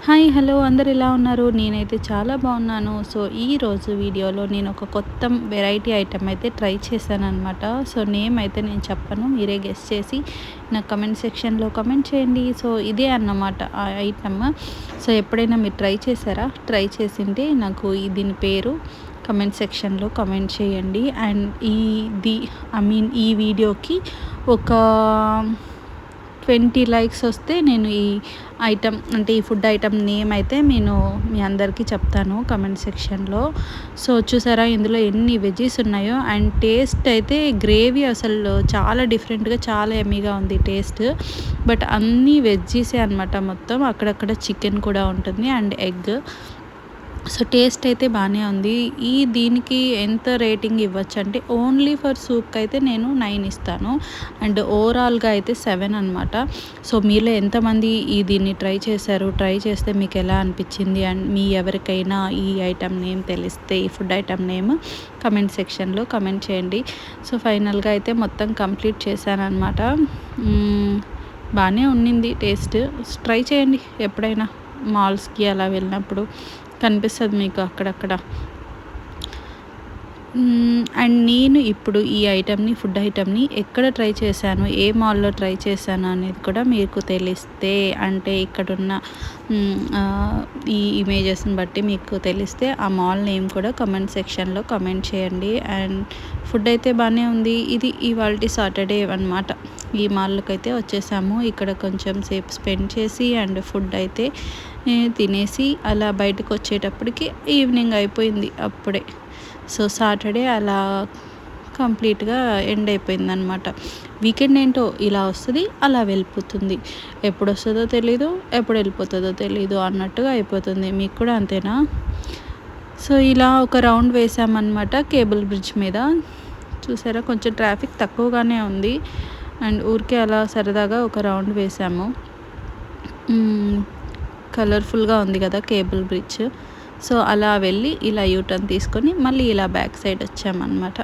Hi hello అందరు ఎలా ఉన్నారు? నేనైతే చాలా బాగున్నాను. సో ఈరోజు వీడియోలో నేను ఒక కొత్త వెరైటీ ఐటెం అయితే ట్రై చేశానన్నమాట. సో నేమ్ అయితే నేను చెప్పను, మీరే గెస్ చేసి నా కమెంట్ సెక్షన్లో కమెంట్ చేయండి. సో ఇదే అన్నమాట ఆ ఐటమ్. సో ఎప్పుడైనా మీరు ట్రై చేశారా? ట్రై చేసింటే నాకు దీని పేరు కమెంట్ సెక్షన్లో కమెంట్ చేయండి. అండ్ ఈ వీడియోకి ఒక 20 లైక్స్ వస్తే నేను ఈ ఐటమ్ అంటే ఈ ఫుడ్ ఐటమ్ నేమ్ అయితే నేను మీ అందరికీ చెప్తాను కమెంట్ సెక్షన్లో. సో చూసారా ఇందులో ఎన్ని వెజ్జీస్ ఉన్నాయో, అండ్ టేస్ట్ అయితే గ్రేవీ అసలు చాలా డిఫరెంట్గా చాలా ఎమ్మీగా ఉంది టేస్ట్. బట్ అన్నీ వెజ్జీసే అనమాట మొత్తం, అక్కడక్కడ చికెన్ కూడా ఉంటుంది అండ్ ఎగ్. సో టేస్ట్ అయితే బాగానే ఉంది. దీనికి ఎంత రేటింగ్ ఇవ్వచ్చు అంటే ఓన్లీ ఫర్ సూప్కి అయితే నేను 9 ఇస్తాను, అండ్ ఓవరాల్గా అయితే 7 అనమాట. సో మీలో ఎంతమంది దీన్ని ట్రై చేశారు? ట్రై చేస్తే మీకు ఎలా అనిపించింది? అండ్ మీ ఎవరికైనా ఈ ఐటమ్ నేమ్ తెలిస్తే, ఈ ఫుడ్ ఐటమ్ నేమ్ కమెంట్ సెక్షన్లో కమెంట్ చేయండి. సో ఫైనల్గా అయితే మొత్తం కంప్లీట్ చేశాను అనమాట. బాగానే ఉన్నింది టేస్ట్. ట్రై చేయండి ఎప్పుడైనా మాల్స్కి అలా వెళ్ళినప్పుడు, కనిపిస్తుంది మీకు అక్కడక్కడ. అండ్ నేను ఇప్పుడు ఈ ఐటమ్ని ఫుడ్ ఐటమ్ని ఎక్కడ ట్రై చేశాను, ఏ మాల్లో ట్రై చేశాను అనేది కూడా మీకు తెలిస్తే, అంటే ఇక్కడున్న ఈ ఇమేజెస్ని బట్టి మీకు తెలిస్తే ఆ మాల్ నేమ్ కూడా కమెంట్ సెక్షన్లో కమెంట్ చేయండి. అండ్ ఫుడ్ అయితే బాగానే ఉంది. ఇది ఇవాల్టి సాటర్డే అనమాట. ఈ మాల్లోకి అయితే వచ్చేసాము. ఇక్కడ కొంచెం సేపు స్పెండ్ చేసి అండ్ ఫుడ్ అయితే తినేసి అలా బయటకు వచ్చేటప్పటికి ఈవినింగ్ అయిపోయింది అప్పుడే. సో సాటర్డే అలా కంప్లీట్గా ఎండ్ అయిపోయింది అనమాట. వీకెండ్ ఏంటో ఇలా వస్తుంది, అలా వెళ్ళిపోతుంది. ఎప్పుడు వస్తుందో తెలీదు, ఎప్పుడు వెళ్ళిపోతుందో తెలీదు అన్నట్టుగా అయిపోతుంది. మీకు కూడా అంతేనా? సో ఇలా ఒక రౌండ్ వేసామన్నమాట కేబుల్ బ్రిడ్జ్ మీద. చూసారా కొంచెం ట్రాఫిక్ తక్కువగానే ఉంది, అండ్ ఊరికే అలా సరదాగా ఒక రౌండ్ వేసాము. కలర్ఫుల్గా ఉంది కదా కేబుల్ బ్రిడ్జ్. సో అలా వెళ్ళి ఇలా యూటర్న్ తీసుకొని మళ్ళీ ఇలా బ్యాక్ సైడ్ వచ్చామన్నమాట.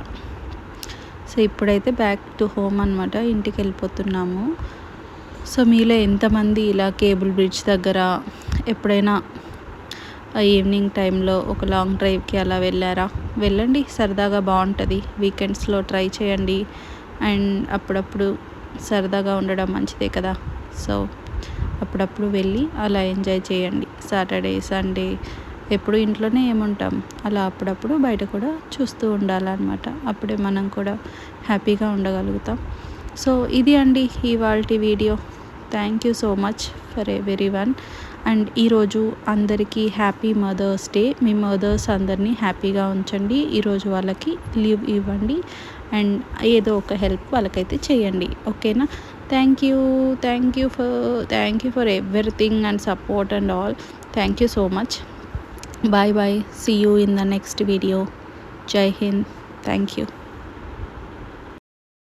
సో ఇప్పుడైతే బ్యాక్ టు హోమ్ అనమాట, ఇంటికి వెళ్ళిపోతున్నాము. సో మీలో ఎంతమంది ఇలా కేబుల్ బ్రిడ్జ్ దగ్గర ఎప్పుడైనా ఈవినింగ్ టైంలో ఒక లాంగ్ డ్రైవ్కి అలా వెళ్ళారా? వెళ్ళండి, సరదాగా బాగుంటుంది. వీకెండ్స్లో ట్రై చేయండి. అండ్ అప్పుడప్పుడు సరదాగా ఉండడం మంచిదే కదా. సో అప్పుడప్పుడు వెళ్ళి అలా ఎంజాయ్ చేయండి. సాటర్డే సండే ఎప్పుడు ఇంట్లోనే ఏముంటాం, అలా అప్పుడప్పుడు బయట కూడా చూస్తూ ఉండాలన్నమాట. అప్పుడే మనం కూడా హ్యాపీగా ఉండగలుగుతాం. సో ఇది అండి ఇవాల్టి video. Thank you so much for everyone. And ఈరోజు అందరికీ హ్యాపీ మదర్స్ డే. మీ మదర్స్ అందరినీ హ్యాపీగా ఉంచండి. ఈరోజు వాళ్ళకి లీవ్ ఇవ్వండి అండ్ ఏదో ఒక హెల్ప్ వాళ్ళకైతే చేయండి. ఓకేనా? Thank you for everything and support and all. Thank you so much. Bye bye. See you in the next video. Jai Hind. Thank you.